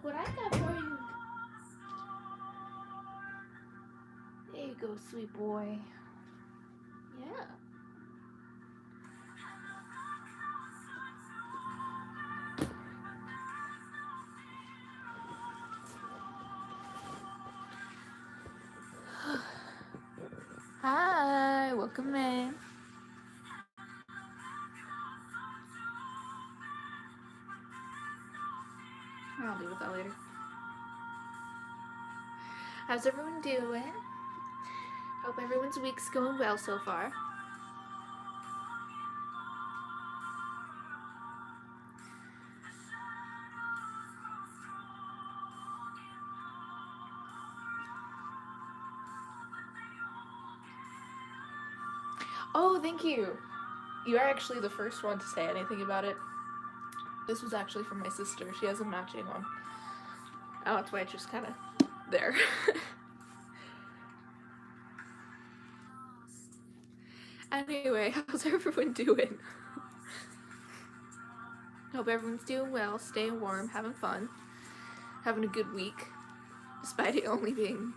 Look what I got for you. There you go, sweet boy. Yeah. Hi, welcome in. I'll deal with that later. How's everyone doing? Hope everyone's week's going well so far. Oh, thank you. You are actually the first one to say anything about it. This was actually from my sister. She has a matching one. Oh, that's why it's just kind of there. Anyway, how's everyone doing? Hope everyone's doing well, staying warm, having fun, having a good week, despite it only being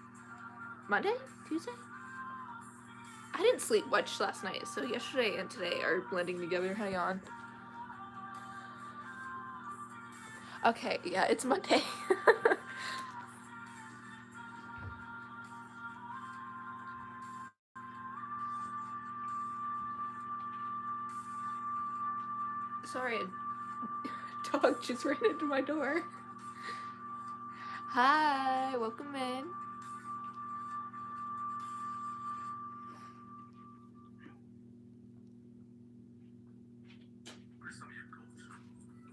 Monday? Tuesday? I didn't sleep much last night, so yesterday and today are blending together. Hang on. Okay, yeah, it's Monday. Sorry, a dog just ran into my door. Hi, welcome in.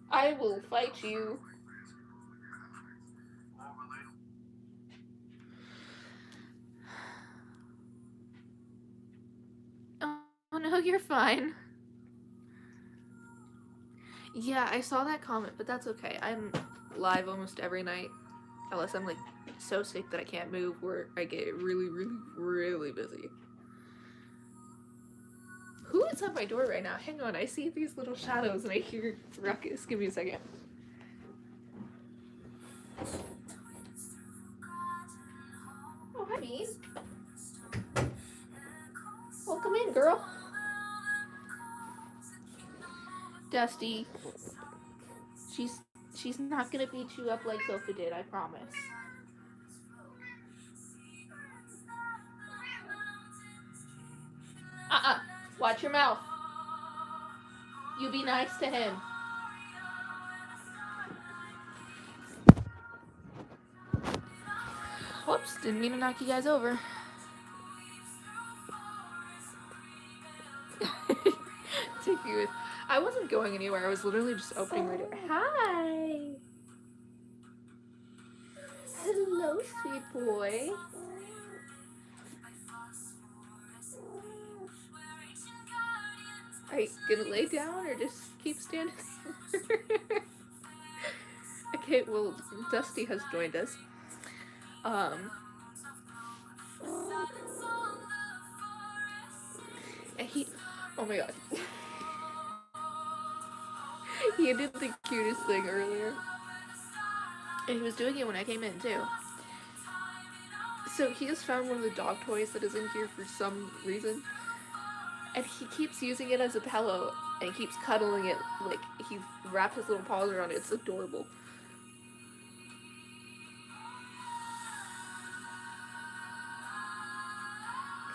I will fight you. Oh no, you're fine. Yeah, I saw that comment, but that's okay. I'm live almost every night, unless I'm like so sick that I can't move, where I get really, really, really busy. Who is at my door right now? Hang on, I see these little shadows and I hear ruckus. Give me a second. Oh, hi, Bean. Welcome in, girl. Dusty. She's not gonna beat you up like Sophie did, I promise. Watch your mouth. You be nice to him. Whoops, didn't mean to knock you guys over. Take you with. I wasn't going anywhere. I was literally just opening my door. Hi. Hello, sweet boy. Are you gonna lay down or just keep standing there? Okay, well, Dusty has joined us. And he, oh my god. He did the cutest thing earlier. And he was doing it when I came in too. So he has found one of the dog toys that is in here for some reason. And he keeps using it as a pillow and keeps cuddling it, like he wrapped his little paws around it. It's adorable.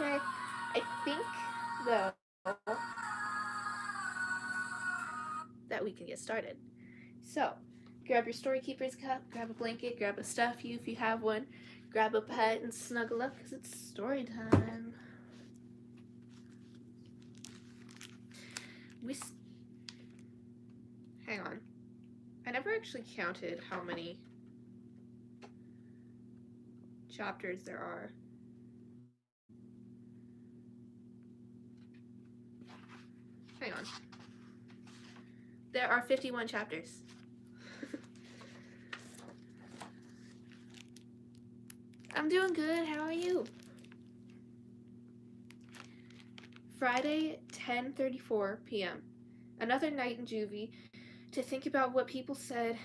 Okay, I think though that we can get started. So, grab your Storykeeper's cup, grab a blanket, grab a stuffed you if you have one, grab a pet and snuggle up because it's story time. Hang on. I never actually counted how many chapters there are. Hang on. There are 51 chapters. I'm doing good. How are you? Friday, 10:34 p.m. Another night in juvie to think about what people said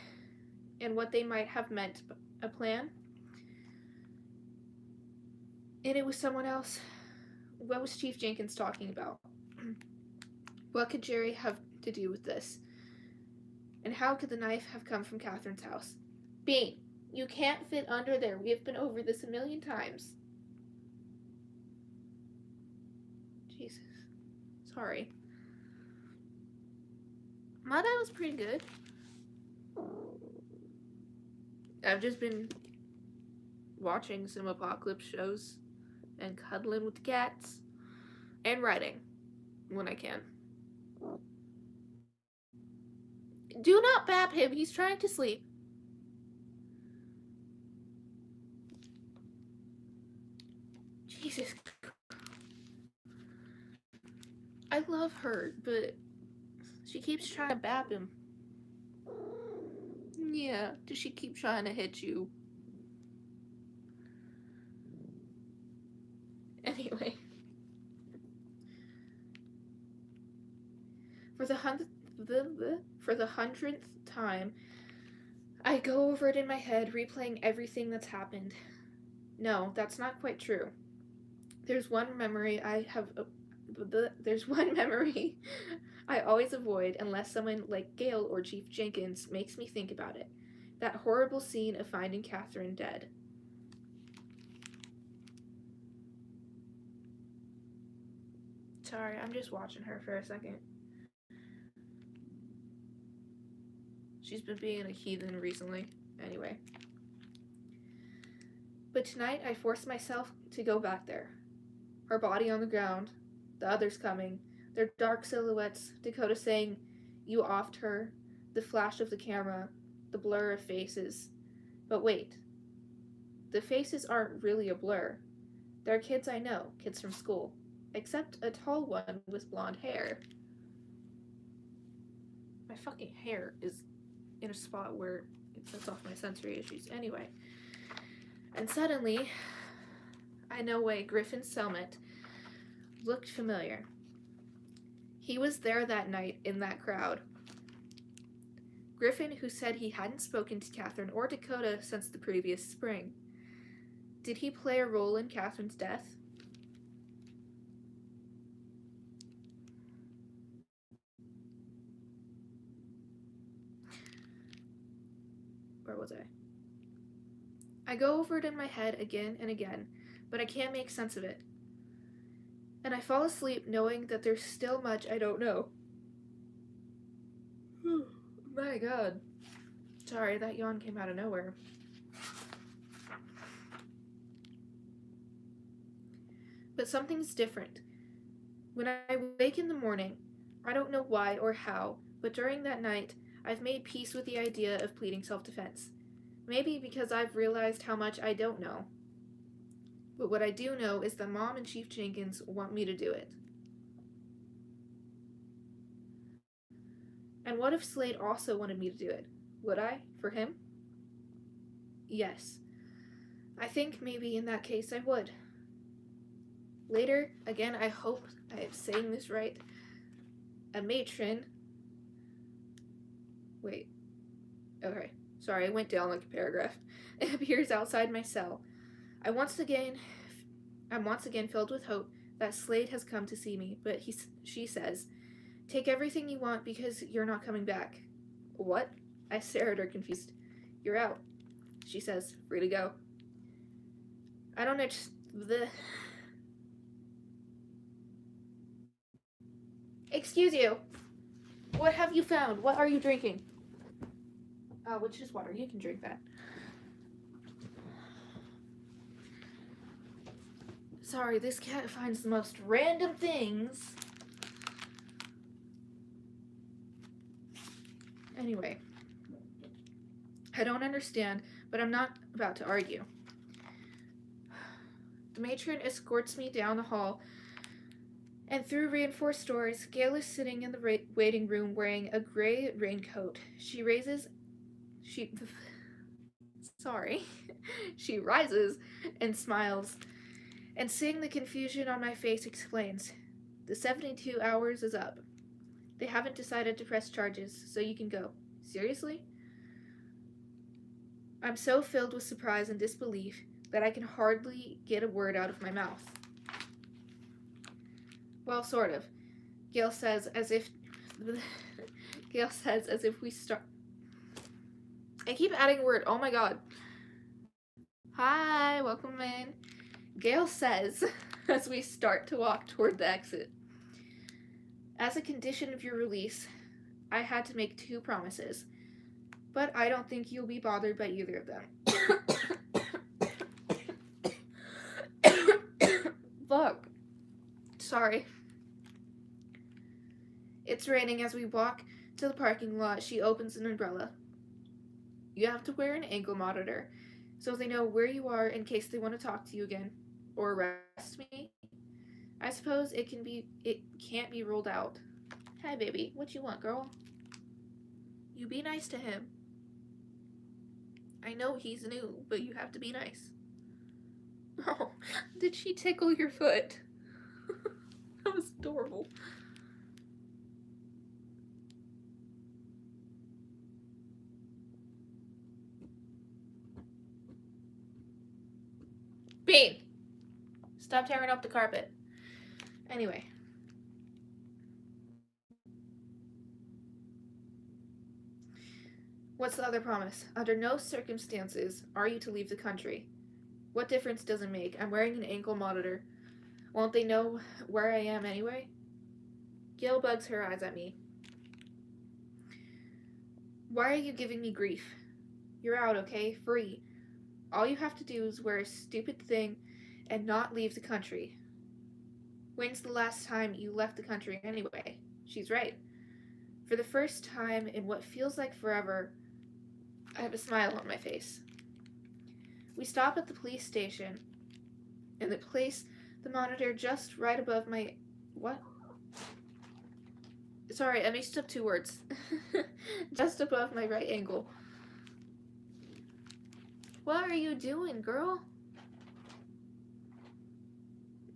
and what they might have meant a plan. And it was someone else. What was Chief Jenkins talking about? What could Jerry have to do with this? And how could the knife have come from Catherine's house? Bean, you can't fit under there. We have been over this a million times. Jesus. Sorry. My dad was pretty good. I've just been watching some apocalypse shows and cuddling with the cats and writing when I can. Do not bap him. He's trying to sleep. Jesus. I love her, but she keeps trying to bap him. Yeah, does she keep trying to hit you? Anyway. For the 100th time, I go over it in my head, replaying everything that's happened. No, that's not quite true. There's one memory I always avoid unless someone like Gail or Chief Jenkins makes me think about it. That horrible scene of finding Catherine dead. Sorry, I'm just watching her for a second. She's been being a heathen recently. Anyway. But tonight I forced myself to go back there. Her body on the ground, the others coming, their dark silhouettes, Dakota saying, "You offed her," the flash of the camera, the blur of faces. But wait. The faces aren't really a blur. They're kids I know, kids from school. Except a tall one with blonde hair. My fucking hair is in a spot where it sets off my sensory issues. Anyway. And suddenly, I know why Griffin Selmet looked familiar. He was there that night in that crowd. Griffin, who said he hadn't spoken to Catherine or Dakota since the previous spring. Did he play a role in Catherine's death? Where was I? I go over it in my head again and again, but I can't make sense of it. And I fall asleep knowing that there's still much I don't know. My God. Sorry, that yawn came out of nowhere. But something's different. When I wake in the morning, I don't know why or how, but during that night, I've made peace with the idea of pleading self-defense. Maybe because I've realized how much I don't know. But what I do know is that Mom and Chief Jenkins want me to do it. And what if Slade also wanted me to do it? Would I? For him? Yes. I think maybe in that case I would. Later, again, I hope I am saying this right, a matron... Wait. Okay. Sorry, I went down like a paragraph. It appears outside my cell. I'm once again filled with hope that Slade has come to see me, but she says, "Take everything you want because you're not coming back." What? I stare at her confused. "You're out," she says, "free to go." I don't Excuse you. What have you found? What are you drinking? Which is water. You can drink that. Sorry, this cat finds the most random things. Anyway. I don't understand, but I'm not about to argue. The matron escorts me down the hall, and through reinforced doors, Gail is sitting in the waiting room wearing a gray raincoat. She rises and smiles, and seeing the confusion on my face explains, "The 72 hours is up. They haven't decided to press charges, so you can go." Seriously? I'm so filled with surprise and disbelief that I can hardly get a word out of my mouth. Well, sort of. Gail says as if we start. I keep adding a word. Oh my god. Hi, welcome in. Gail says as we start to walk toward the exit. As a condition of your release, I had to make 2 promises, but I don't think you'll be bothered by either of them. Fuck. Sorry. It's raining. As we walk to the parking lot, she opens an umbrella. You have to wear an ankle monitor so they know where you are in case they want to talk to you again or arrest me. I suppose it can't be ruled out. Hi, baby. What you want, girl? You be nice to him. I know he's new, but you have to be nice. Oh, did she tickle your foot? That was adorable. Bean! Stop tearing up the carpet. Anyway. What's the other promise? Under no circumstances are you to leave the country. What difference does it make? I'm wearing an ankle monitor. Won't they know where I am anyway? Gail bugs her eyes at me. Why are you giving me grief? You're out, okay? Free. All you have to do is wear a stupid thing and not leave the country. When's the last time you left the country anyway? She's right. For the first time in what feels like forever, I have a smile on my face. We stop at the police station, and they place the monitor just right above my... What? Sorry, I mixed up 2 words. Just above my right ankle. What are you doing, girl?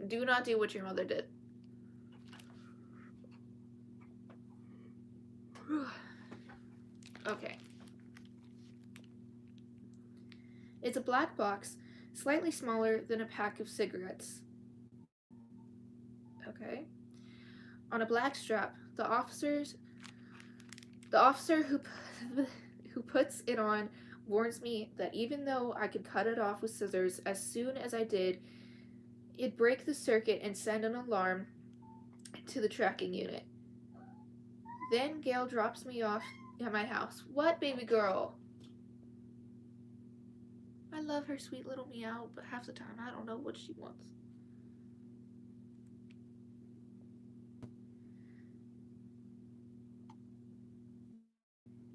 Do not do what your mother did. Okay. It's a black box, slightly smaller than a pack of cigarettes. Okay. On a black strap, the officer who puts it on warns me that even though I could cut it off with scissors, as soon as I did, it'd break the circuit and send an alarm to the tracking unit. Then Gail drops me off at my house. What, baby girl? I love her sweet little meow, but half the time I don't know what she wants.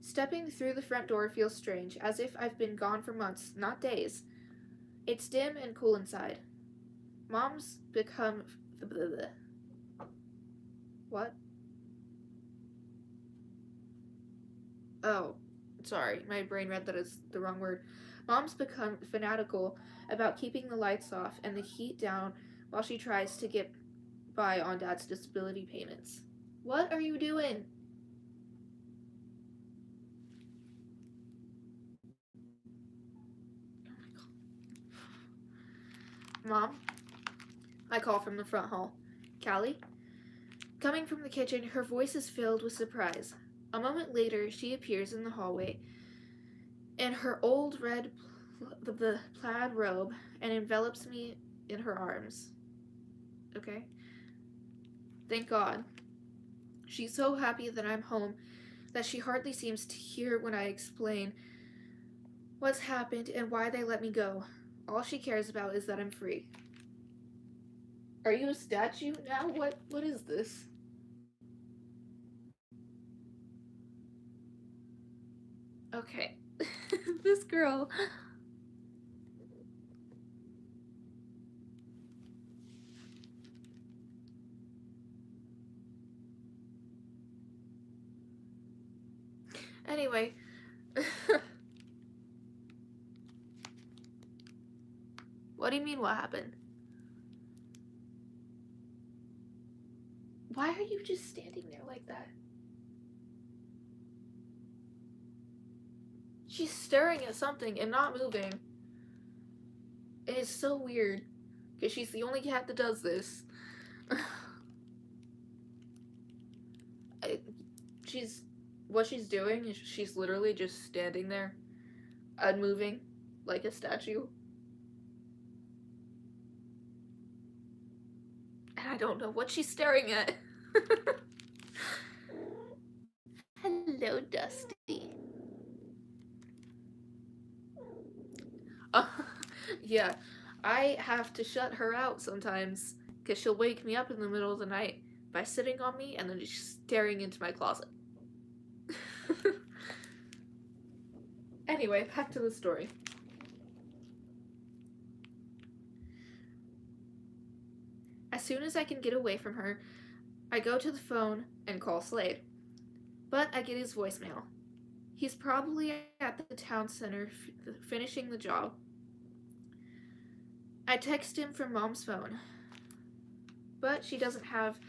Stepping through the front door feels strange, as if I've been gone for months, not days. It's dim and cool inside. Mom's become... What? Oh, sorry, my brain read that as the wrong word. Mom's become fanatical about keeping the lights off and the heat down while she tries to get by on Dad's disability payments. What are you doing? Oh my god. Mom? I call from the front hall. Callie? Coming from the kitchen, her voice is filled with surprise. A moment later, she appears in the hallway in her old red plaid robe and envelops me in her arms. Okay? Thank God. She's so happy that I'm home that she hardly seems to hear when I explain what's happened and why they let me go. All she cares about is that I'm free. Are you a statue now? What is this? Okay. This girl. Anyway. What do you mean what happened? Why are you just standing there like that? She's staring at something and not moving. It is so weird. Because she's the only cat that does this. What she's doing is she's literally just standing there, unmoving, like a statue. And I don't know what she's staring at. Hello, Dusty. Yeah, I have to shut her out sometimes because she'll wake me up in the middle of the night by sitting on me and then just staring into my closet. Anyway, back to the story. As soon as I can get away from her, I go to the phone and call Slade. But I get his voicemail. He's probably at the town center finishing the job. I text him from Mom's phone, but she doesn't have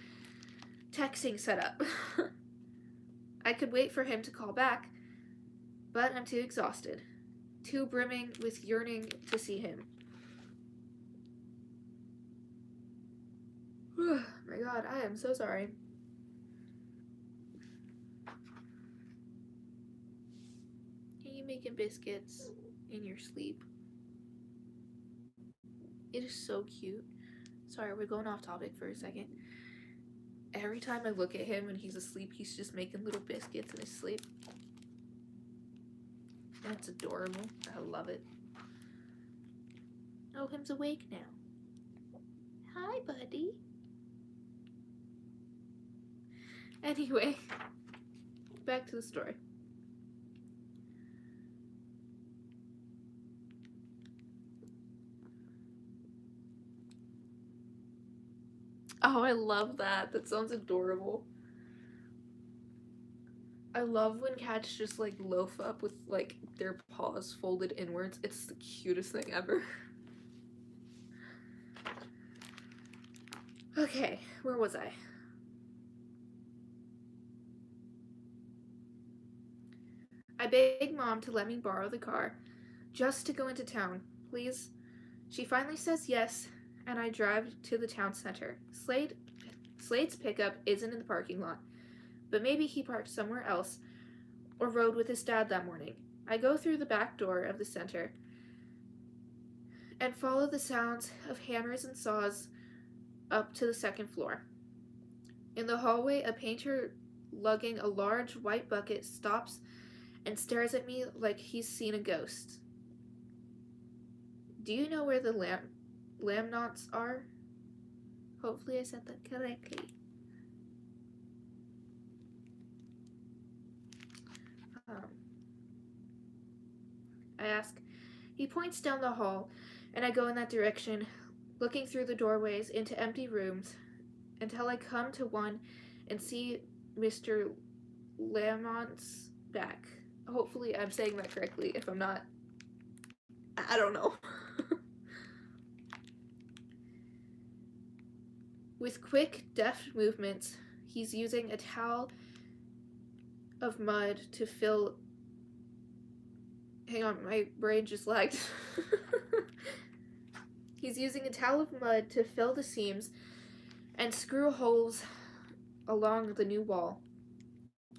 texting set up. I could wait for him to call back, but I'm too exhausted, too brimming with yearning to see him. My God, I am so sorry. Are you making biscuits in your sleep? It is so cute. Sorry, we're going off topic for a second. Every time I look at him when he's asleep, he's just making little biscuits in his sleep. And it's adorable. I love it. Oh, him's awake now. Hi, buddy. Anyway, back to the story. Oh, I love that. That sounds adorable. I love when cats just like loaf up with like their paws folded inwards. It's the cutest thing ever. Okay, where was I? I beg Mom to let me borrow the car just to go into town, please. She finally says yes, and I drive to the town center. Slade's pickup isn't in the parking lot, but maybe he parked somewhere else or rode with his dad that morning. I go through the back door of the center and follow the sounds of hammers and saws up to the second floor. In the hallway, a painter lugging a large white bucket stops and stares at me like he's seen a ghost. Do you know where the lamb knots are? Hopefully I said that correctly. I ask. He points down the hall, and I go in that direction, looking through the doorways into empty rooms until I come to one and see Mr. Lamont's back. Hopefully I'm saying that correctly. If I'm not, I don't know. With quick, deft movements, he's using a towel of mud to fill... Hang on, my brain just lagged. He's using a towel of mud to fill the seams and screw holes along the new wall.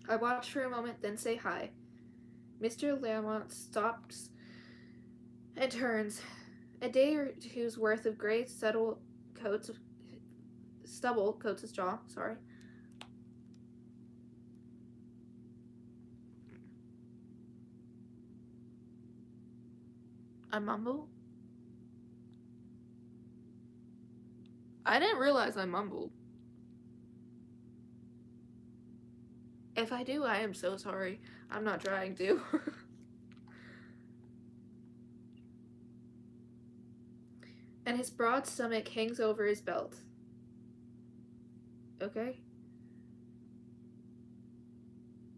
I watch for a moment, then say hi. Mr. Lamont stops and turns. A day or two's worth of gray stubble coats his jaw. Sorry. I mumble. I didn't realize I mumbled. If I do, I am so sorry. I'm not trying to. And his broad stomach hangs over his belt. Okay.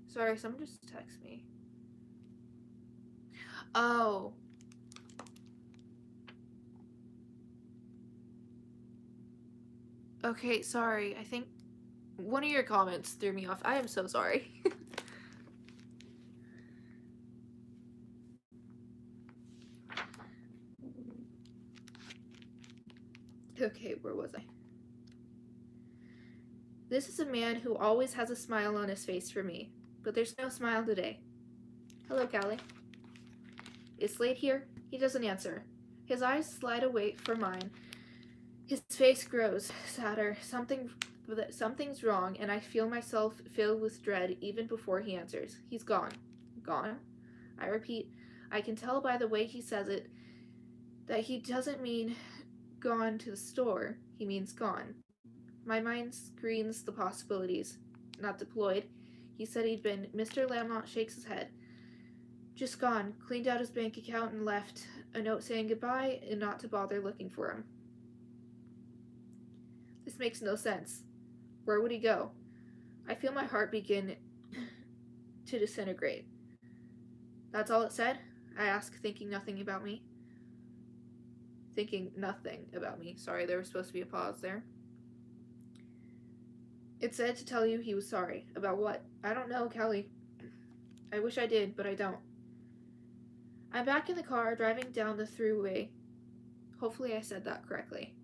Sorry, someone just texted me. Oh. Okay, sorry. I think one of your comments threw me off. I am so sorry. Okay, where was I? This is a man who always has a smile on his face for me, but there's no smile today. Hello, Callie. Is Slade here? He doesn't answer. His eyes slide away from mine. His face grows sadder. Something's wrong, and I feel myself filled with dread even before he answers. He's gone. Gone? I repeat. I can tell by the way he says it that he doesn't mean gone to the store. He means gone. My mind screens the possibilities. Not deployed. He said he'd been. Mr. Lamont shakes his head. Just gone. Cleaned out his bank account and left. A note saying goodbye and not to bother looking for him. This makes no sense. Where would he go? I feel my heart begin to disintegrate. That's all it said? I ask, thinking nothing about me. Sorry, there was supposed to be a pause there. It said to tell you he was sorry. About what? I don't know, Callie. I wish I did, but I don't. I'm back in the car, driving down the throughway. Hopefully I said that correctly.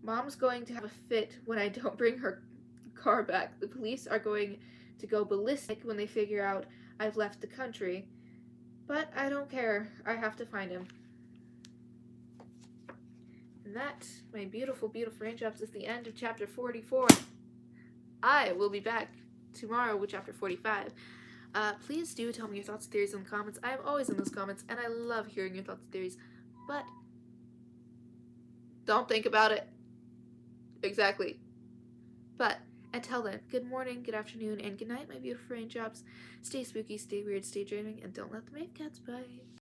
Mom's going to have a fit when I don't bring her car back. The police are going to go ballistic when they figure out I've left the country. But I don't care. I have to find him. And that, my beautiful, beautiful raindrops, is the end of chapter 44. I will be back tomorrow with chapter 45. Please do tell me your thoughts and theories in the comments. I'm always in those comments, and I love hearing your thoughts and theories. But don't think about it. Exactly. But until then, good morning, good afternoon, and good night, my beautiful raindrops. Stay spooky, stay weird, stay dreaming, and don't let the Mave Cats bite.